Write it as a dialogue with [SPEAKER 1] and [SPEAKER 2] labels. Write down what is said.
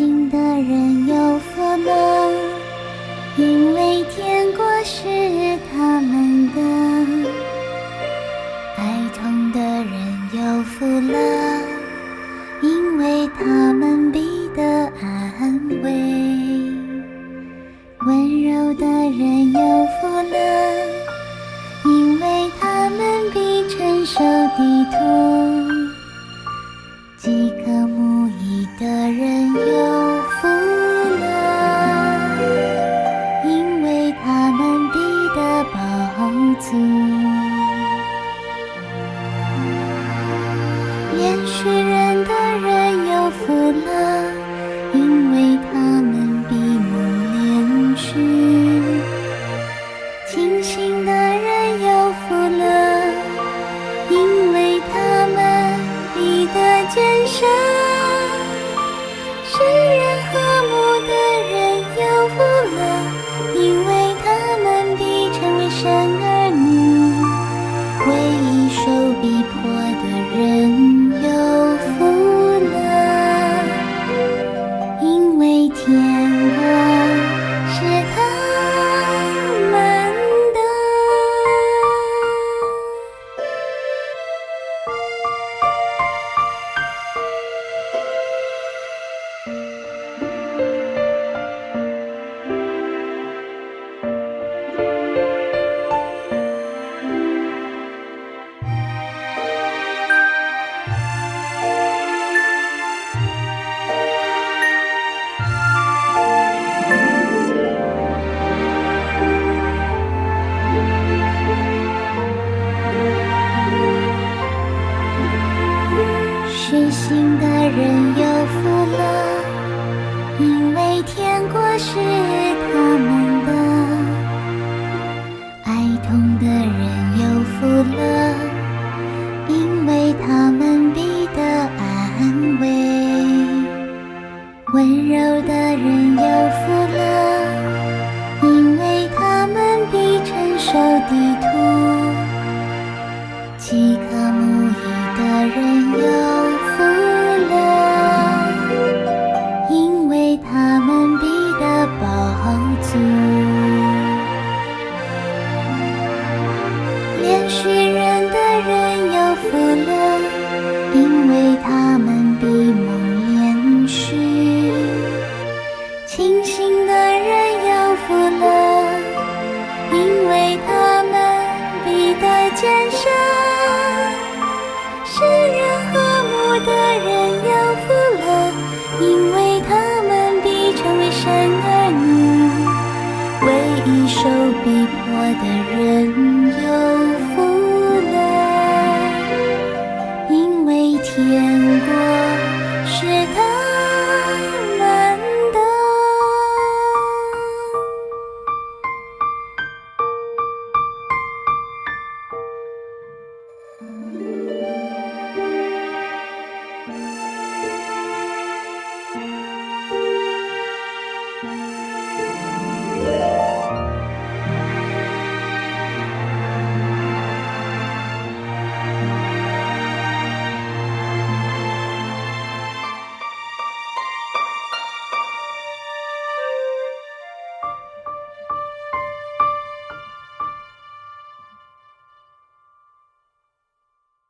[SPEAKER 1] 信的人有福了，因为天国是他们的。哀痛的人有福了，因为他们必得安慰。温柔的人有福了，因为他们必承受地土。饥渴慕义的人有福了，因为他们必得饱足。连续人的人有福了，因为他们必蒙连续。清醒的人有福了，因为他们必得见神。使人和睦的人有福了，因为他们必成为神儿女。为义受逼迫的人有福了，因为天国是他们的。睡醒的人有福了，因为天国是他们的。哀痛的人有福了，因为他们必得安慰。温柔的人有福了，因为他们必承受地土。饥渴慕义的人有福了，因为他们必得饱足。连续